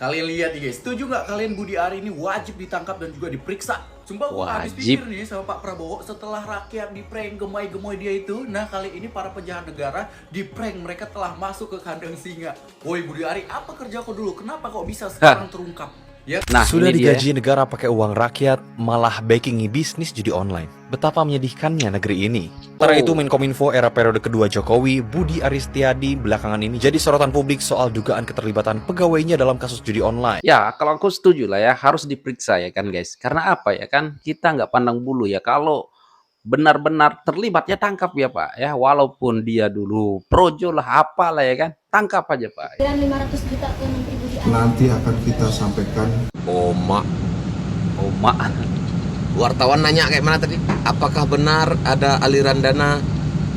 Kalian lihat nih guys, setuju nggak kalian Budi Ari ini wajib ditangkap dan juga diperiksa? Sumpah gue habis pikir Wajib. nih sama Pak Prabowo setelah rakyat di prank gemoy-gemoy dia itu. Nah kali ini para penjahat negara di prank mereka telah masuk ke kandang singa. Woi Budi Ari, apa kerja kau dulu? Kenapa kok bisa sekarang terungkap? Ya, Nah, Sudah ini dia. digaji negara pakai uang rakyat, malah backingi bisnis judi online. Betapa menyedihkannya negeri ini. Sementara itu, Menkominfo era periode kedua Jokowi, Budi Ari Setiadi, belakangan ini jadi sorotan publik soal dugaan keterlibatan pegawainya dalam kasus judi online. Ya, kalau aku setuju lah ya, harus diperiksa ya kan guys. Karena apa ya kan, kita nggak pandang bulu ya. Kalau benar-benar terlibat ya tangkap ya Pak ya. Walaupun dia dulu projo lah apalah ya kan, tangkap aja Pak. 500 juta ke Menteri Budi Ari. Nanti akan kita sampaikan. Oma, Oma. wartawan nanya kayak mana tadi? Apakah benar ada aliran dana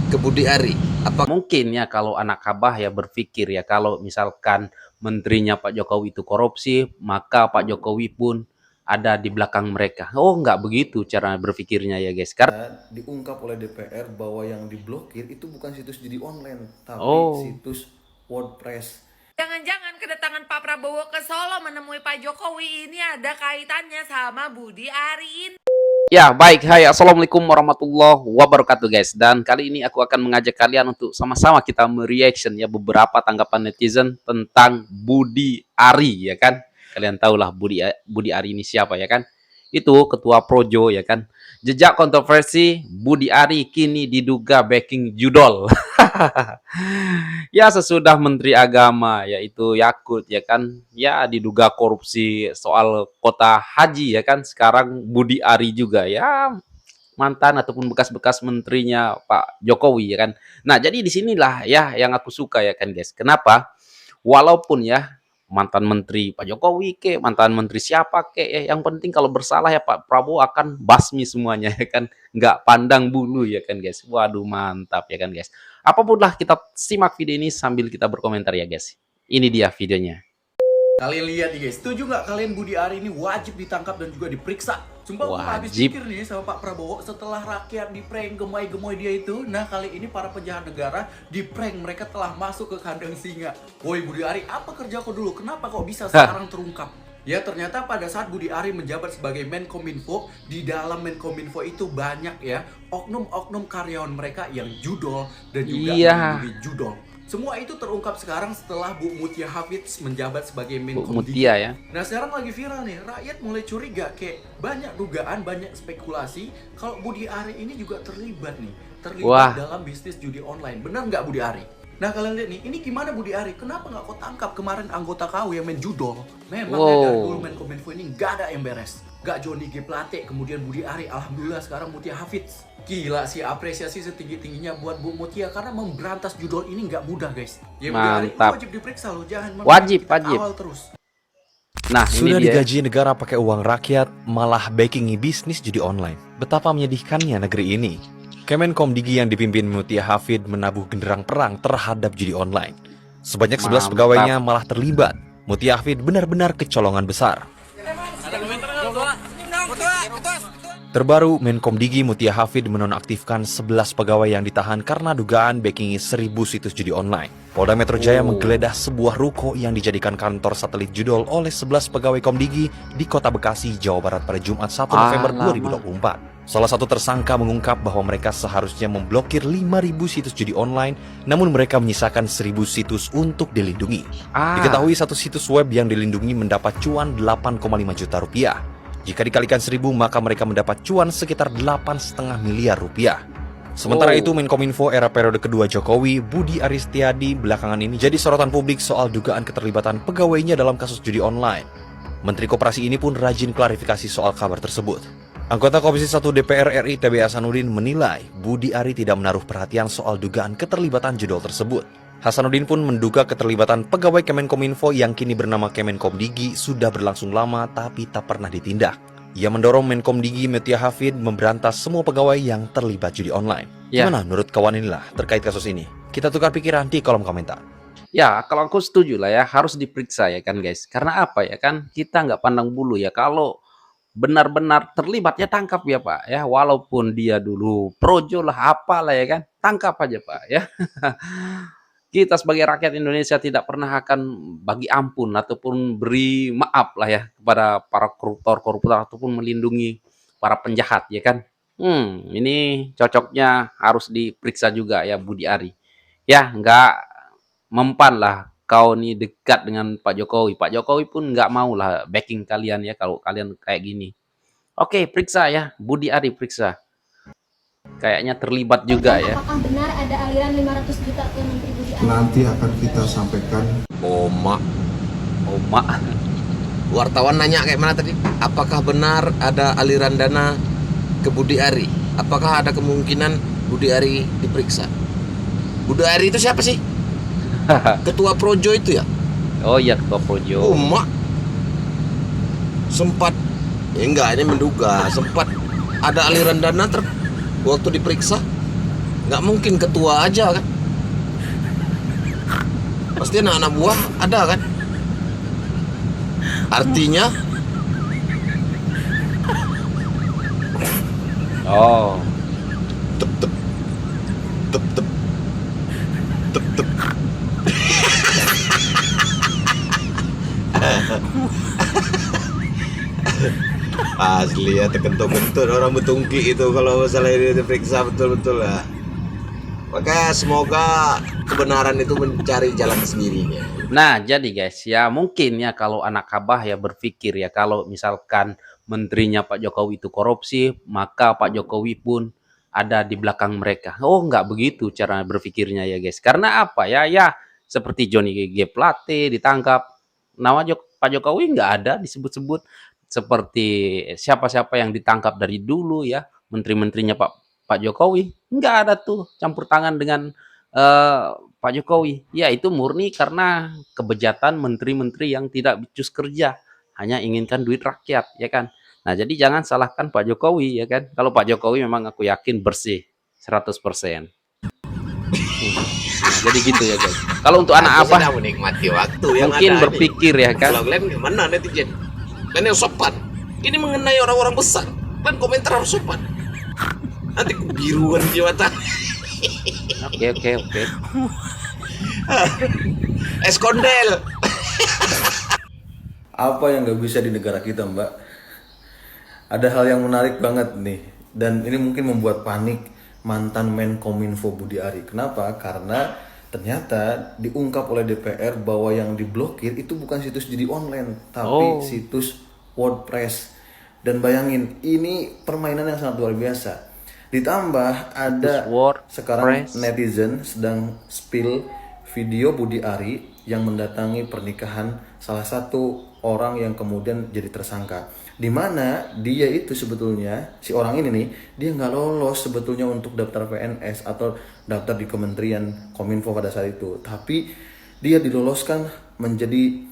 ke Budi Ari? Apa Mungkin ya kalau anak Abah ya berpikir ya kalau misalkan menterinya Pak Jokowi itu korupsi, maka Pak Jokowi pun ada di belakang mereka. Oh, nggak begitu cara berpikirnya ya guys. Karena diungkap oleh DPR bahwa yang diblokir itu bukan situs judi online, tapi Oh. situs WordPress. Jangan-jangan kedatangan Pak Prabowo ke Solo menemui Pak Jokowi ini ada kaitannya sama Budi Ari ini. Ya, baik. Hai, Assalamualaikum warahmatullahi wabarakatuh guys. Dan kali ini aku akan mengajak kalian untuk sama-sama kita mereaction ya beberapa tanggapan netizen tentang Budi Ari ya kan. Kalian tahulah Budi Ari ini siapa ya kan. Itu ketua Projo ya kan. Jejak kontroversi, Budi Ari kini diduga backing judol. Ya sesudah Menteri Agama yaitu Yakut ya kan ya diduga korupsi soal kota haji ya kan, sekarang Budi Ari juga ya mantan ataupun bekas-bekas menterinya Pak Jokowi ya kan. Nah jadi disinilah ya yang aku suka ya kan guys, kenapa walaupun ya mantan menteri Pak Jokowi ke mantan menteri siapa ke ya, yang penting kalau bersalah ya Pak Prabowo akan basmi semuanya ya kan, nggak pandang bulu ya kan guys. Waduh mantap ya kan guys. Apapun lah, kita simak video ini sambil kita berkomentar ya guys. Ini dia videonya. Kalian lihat nih guys, setuju nggak kalian Budi Ari ini wajib ditangkap dan juga diperiksa? Sumpah gue habis Wajib. pikir nih sama Pak Prabowo setelah rakyat di prank gemoy-gemoy dia itu. Nah kali ini para penjahat negara di prank mereka telah masuk ke kandang singa. Woi Budi Ari, apa kerja kau dulu? Kenapa kok bisa sekarang terungkap? Ya ternyata pada saat Budi Ari menjabat sebagai Menkominfo, di dalam Menkominfo itu banyak ya oknum-oknum karyawan mereka yang judol dan juga Iya. melindungi judol. Semua itu terungkap sekarang setelah Bu Mutia Hafidz menjabat sebagai Bu Menkom Mutia ya. Nah sekarang lagi viral nih, rakyat mulai curiga kayak banyak dugaan, banyak spekulasi kalau Budi Ari ini juga terlibat nih, Wah. dalam bisnis judi online. Benar nggak Budi Ari? Nah kalian lihat nih, ini gimana Budi Ari? Kenapa nggak kau tangkap kemarin anggota kau yang main judol? Memang ya dari dulu Menkominfo ini nggak ada yang beres. Gak Johnny G. Plate, kemudian Budi Ari, alhamdulillah sekarang Mutia Hafidz. Gila sih, apresiasi setinggi-tingginya buat Bu Mutia karena memberantas judol ini nggak mudah guys. Ya Budi Ari, Mantap. wajib diperiksa loh, jangan Wajib, kita wajib. kawal terus. Nah Sudah ini dia. digaji negara pakai uang rakyat, malah backingi bisnis judi online. Betapa menyedihkannya negeri ini. Kemenkom Digi yang dipimpin Mutia Hafid menabuh genderang perang terhadap judi online. Sebanyak 11 Mantap. pegawainya malah terlibat. Mutia Hafid benar-benar kecolongan besar. Terbaru, Menkom Digi Mutia Hafid menonaktifkan 11 pegawai yang ditahan karena dugaan backingi 1000 situs judi online. Polda Metro Jaya menggeledah sebuah ruko yang dijadikan kantor satelit judol oleh 11 pegawai Komdigi di Kota Bekasi, Jawa Barat pada Jumat 1 November 2024. Salah satu tersangka mengungkap bahwa mereka seharusnya memblokir 5.000 situs judi online, namun mereka menyisakan 1.000 situs untuk dilindungi. Diketahui satu situs web yang dilindungi mendapat cuan 8,5 juta rupiah. Jika dikalikan 1.000, maka mereka mendapat cuan sekitar 8,5 miliar rupiah. Sementara itu, Menkominfo era periode kedua Jokowi, Budi Ari Setiadi, belakangan ini jadi sorotan publik soal dugaan keterlibatan pegawainya dalam kasus judi online. Menteri Koperasi ini pun rajin klarifikasi soal kabar tersebut. Anggota Komisi 1 DPR RI TB Hasanuddin menilai Budi Ari tidak menaruh perhatian soal dugaan keterlibatan judol tersebut. Hasanuddin pun menduga keterlibatan pegawai Kemenkominfo yang kini bernama Kemenkom Digi sudah berlangsung lama tapi tak pernah ditindak. Ia mendorong Menkom Digi Mutia Hafid memberantas semua pegawai yang terlibat judi online. Ya. Gimana menurut kawan inilah terkait kasus ini? Kita tukar pikiran di kolom komentar. Ya kalau aku setuju lah ya, harus diperiksa ya kan guys. Karena apa ya kan, kita nggak pandang bulu ya. Kalau benar-benar terlibat ya tangkap ya Pak ya, walaupun dia dulu projo lah apalah ya kan, tangkap aja Pak ya. kita sebagai rakyat Indonesia tidak pernah akan bagi ampun ataupun beri maaf lah ya kepada para koruptor ataupun melindungi para penjahat ya kan. Ini cocoknya harus diperiksa juga ya Budi Ari. Ya, nggak mempan lah kau nih dekat dengan Pak Jokowi. Pak Jokowi pun nggak mau lah backing kalian ya kalau kalian kayak gini. Oke, periksa ya, Budi Ari periksa. Kayaknya terlibat juga ya. Apakah benar ada aliran 500 juta ke Menteri Budi Ari? nanti akan kita sampaikan. Oma. Wartawan Nanya kayak mana tadi? Apakah benar ada aliran dana ke Budi Ari? Apakah ada kemungkinan Budi Ari diperiksa? Budi Ari itu siapa sih? Ketua Projo itu ya? Oh iya, Ketua Projo. Oma. Sempat, ya enggak, ini menduga. Sempat ada aliran dana waktu diperiksa. Nggak mungkin ketua aja kan? Pasti anak-anak buah ada kan? Artinya Oh, tep tep tep tep tep tep. Asli ya, terkentut-kentut orang betungki itu kalau masalah ini diperiksa betul-betul lah. Maka semoga kebenaran itu mencari jalan sendirinya. nah jadi guys ya mungkin ya kalau anak Abah ya berpikir ya kalau misalkan menterinya Pak Jokowi itu korupsi, maka Pak Jokowi pun ada di belakang mereka. Oh, nggak begitu cara berpikirnya ya guys. Karena apa ya? Ya seperti Johnny G. Plate ditangkap, nama Pak Jokowi nggak ada disebut-sebut. Seperti siapa-siapa yang ditangkap dari dulu ya, menteri-menterinya Pak Jokowi nggak ada tuh campur tangan dengan Pak Jokowi. Ya itu murni karena kebejatan menteri-menteri yang tidak becus kerja, hanya inginkan duit rakyat ya kan. Nah jadi jangan salahkan Pak Jokowi ya kan. Kalau Pak Jokowi memang aku yakin bersih 100%. Nah, jadi gitu ya guys. Kalau untuk anak Aku Abah sedang menikmati waktu yang mungkin ada berpikir ya kan. Kalau kalian gimana netizen? Kalian yang sopan. Ini mengenai orang-orang besar. Kalian komentar harus sopan. Nanti kebiruan jiwata. Oke. Eskondel. Apa yang nggak bisa di negara kita, Mbak? Ada hal yang menarik banget nih, dan ini mungkin membuat panik mantan Menkominfo Budi Ari. Kenapa? Karena ternyata diungkap oleh DPR bahwa yang diblokir itu bukan situs judi online, tapi situs WordPress. Dan bayangin, ini permainan yang sangat luar biasa. Ditambah ada sekarang netizen sedang spill video Budi Ari yang mendatangi pernikahan salah satu orang yang kemudian jadi tersangka, di mana dia itu sebetulnya si orang ini nih, dia nggak lolos sebetulnya untuk daftar PNS atau daftar di Kementerian Kominfo pada saat itu, tapi dia diloloskan menjadi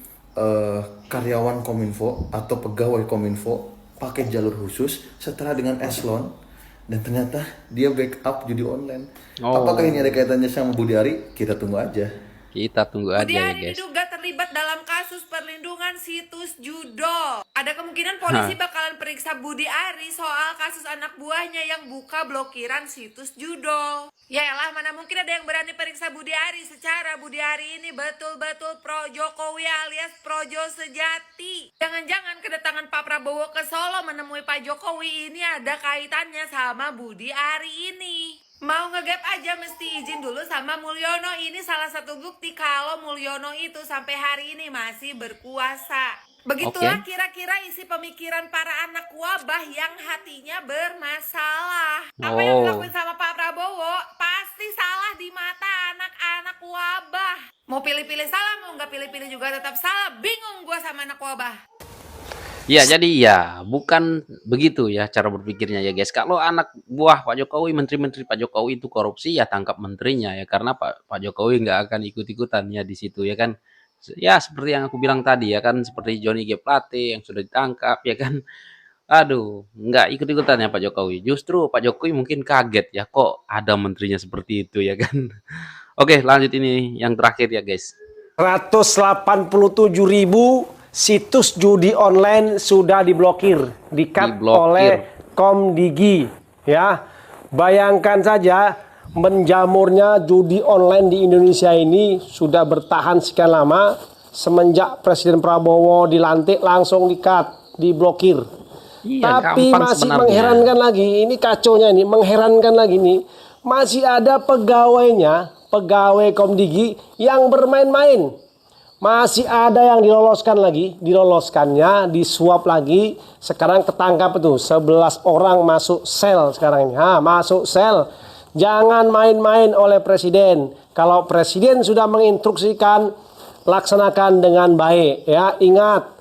karyawan Kominfo atau pegawai Kominfo pakai jalur khusus setelah dengan eselon. Dan ternyata dia backup judi online. Apakah ini ada kaitannya sama Budi Ari? Kita tunggu aja. Kita tunggu aja Budi ya Ari guys. diduga terlibat dalam kasus perlindungan situs judol. Ada kemungkinan polisi bakalan periksa Budi Ari soal kasus anak buahnya yang buka blokiran situs judol. Yaelah, mana mungkin ada yang berani periksa Budi Ari secara Budi Ari ini betul-betul pro Jokowi alias projo sejati. Jangan-jangan kedatangan Pak Prabowo ke Solo menemui Pak Jokowi ini ada kaitannya sama Budi Ari ini. Mau ngegap aja mesti izin dulu sama Mulyono. Ini salah satu bukti kalau Mulyono itu sampai hari ini masih berkuasa. Begitulah kira-kira isi pemikiran para anak wabah yang hatinya bermasalah. Apa yang dilakuin sama Pak Prabowo pasti salah di mata anak-anak wabah. Mau pilih-pilih salah, mau nggak pilih-pilih juga tetap salah. Bingung gua sama anak wabah. Ya, jadi ya bukan begitu ya cara berpikirnya ya guys. Kalau anak buah Pak Jokowi, menteri-menteri Pak Jokowi itu korupsi ya tangkap menterinya ya, karena Pak Jokowi nggak akan ikut-ikutan ya di situ ya kan. Ya seperti yang aku bilang tadi ya kan, seperti Johnny G. Plate yang sudah ditangkap ya kan. Aduh, nggak ikut-ikutan ya Pak Jokowi. Justru Pak Jokowi mungkin kaget ya kok ada menterinya seperti itu ya kan. Oke, lanjut ini yang terakhir ya guys. 187.000 situs judi online sudah diblokir, di-cut oleh Komdigi. Ya, bayangkan saja menjamurnya judi online di Indonesia ini sudah bertahan sekian lama. Semenjak Presiden Prabowo dilantik langsung di-cut, diblokir. Iya, Tapi gampang masih sebenarnya. mengherankan lagi, ini kacaunya ini, mengherankan lagi nih. Masih ada pegawainya, pegawai Komdigi yang bermain-main. Masih ada yang diloloskannya, disuap lagi. Sekarang ketangkap itu 11 orang masuk sel sekarang ini. Masuk sel. Jangan main-main oleh Presiden. Kalau Presiden sudah menginstruksikan, laksanakan dengan baik ya. Ingat,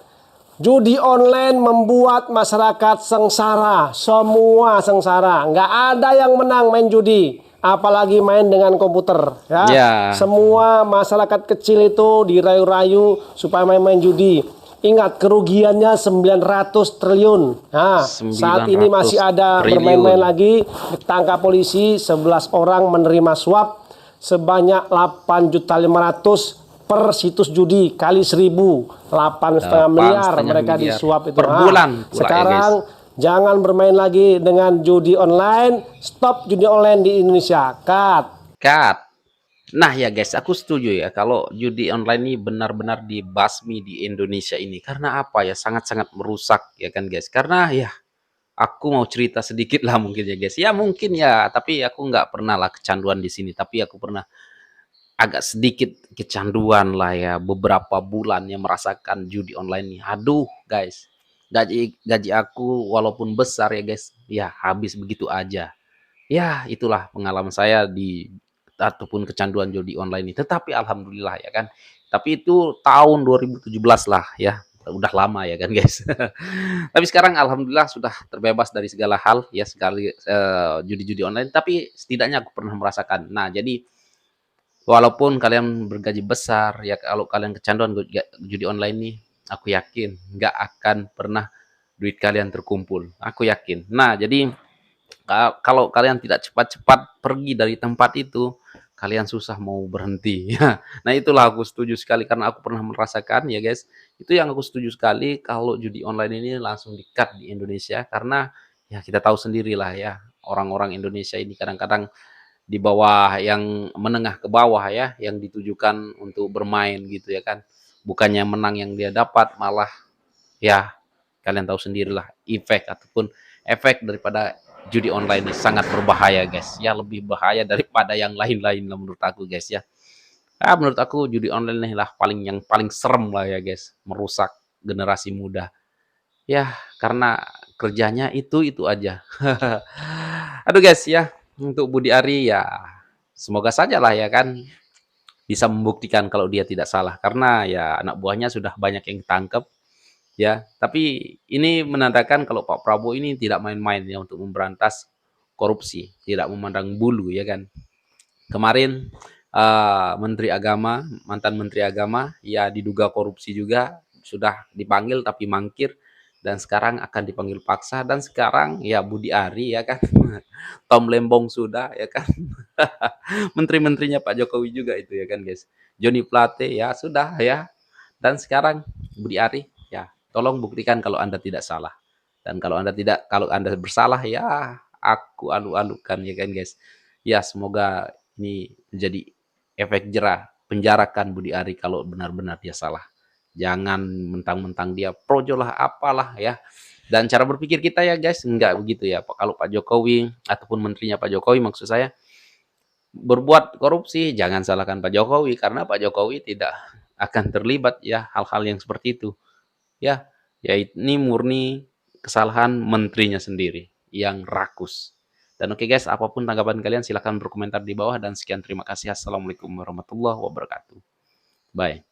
judi online membuat masyarakat sengsara, semua sengsara. Nggak ada yang menang main judi, apalagi main dengan komputer ya. Semua masyarakat kecil itu dirayu-rayu supaya main-main judi. Ingat, kerugiannya 900 triliun. Nah, saat ini masih ada bermain-main lagi, ditangkap polisi, 11 orang menerima suap sebanyak 8.500.000 per situs judi, kali 1.000, 8,5 miliar mereka disuap itu. Per bulan pula, sekarang jangan bermain lagi dengan judi online. Stop judi online di Indonesia. Cut. Nah ya guys, aku setuju ya kalau judi online ini benar-benar dibasmi di Indonesia ini. Karena apa ya? Sangat-sangat merusak ya kan guys. Karena ya aku mau cerita sedikit lah mungkin ya guys. Ya mungkin ya, tapi aku nggak pernah lah kecanduan di sini. Tapi aku pernah agak sedikit kecanduan lah ya, beberapa bulan yang merasakan judi online nih. Aduh guys, gaji aku walaupun besar ya guys, ya habis begitu aja. Ya itulah pengalaman saya di ataupun kecanduan judi online ini. Tetapi alhamdulillah ya kan. Tapi itu tahun 2017 lah ya. Udah lama ya kan guys. Tapi sekarang alhamdulillah sudah terbebas dari segala hal ya, sekali judi-judi online. Tapi setidaknya aku pernah merasakan. Nah jadi walaupun kalian bergaji besar, ya kalau kalian kecanduan judi online nih, aku yakin nggak akan pernah duit kalian terkumpul. Aku yakin. Nah, jadi kalau kalian tidak cepat-cepat pergi dari tempat itu, kalian susah mau berhenti. Nah, itulah aku setuju sekali karena aku pernah merasakan ya guys. Itu yang aku setuju sekali kalau judi online ini langsung di-cut di Indonesia karena ya kita tahu sendirilah ya, orang-orang Indonesia ini kadang-kadang di bawah yang menengah ke bawah ya, yang ditujukan untuk bermain gitu ya kan. Bukannya menang yang dia dapat, malah ya kalian tahu sendirilah efek daripada judi online ini sangat berbahaya guys. Ya lebih bahaya daripada yang lain-lain lah menurut aku guys ya. Menurut aku judi online ini lah yang paling serem lah ya guys, merusak generasi muda. Ya karena kerjanya itu aja. Aduh guys ya. Untuk Budi Ari ya semoga saja lah ya kan bisa membuktikan kalau dia tidak salah karena ya anak buahnya sudah banyak yang ditangkap ya. Tapi ini menandakan kalau Pak Prabowo ini tidak main-main ya untuk memberantas korupsi, tidak memandang bulu ya kan. Kemarin mantan Menteri Agama ya diduga korupsi juga sudah dipanggil tapi mangkir. Dan sekarang akan dipanggil paksa dan sekarang ya Budi Ari ya kan Tom Lembong sudah ya kan menteri-menterinya Pak Jokowi juga itu ya kan guys, Johnny Plate ya sudah ya, dan sekarang Budi Ari ya tolong buktikan kalau Anda tidak salah, dan kalau Anda bersalah ya aku alu-alukan ya kan guys ya. Semoga ini menjadi efek jerah, penjarakan Budi Ari kalau benar-benar dia salah. Jangan mentang-mentang dia projo lah apalah ya. Dan cara berpikir kita ya guys enggak begitu ya. Kalau Pak Jokowi ataupun menterinya Pak Jokowi maksud saya berbuat korupsi, jangan salahkan Pak Jokowi karena Pak Jokowi tidak akan terlibat ya hal-hal yang seperti itu. Ya ini murni kesalahan menterinya sendiri yang rakus. Dan oke guys, apapun tanggapan kalian silahkan berkomentar di bawah dan sekian, terima kasih. Assalamualaikum warahmatullahi wabarakatuh. Bye.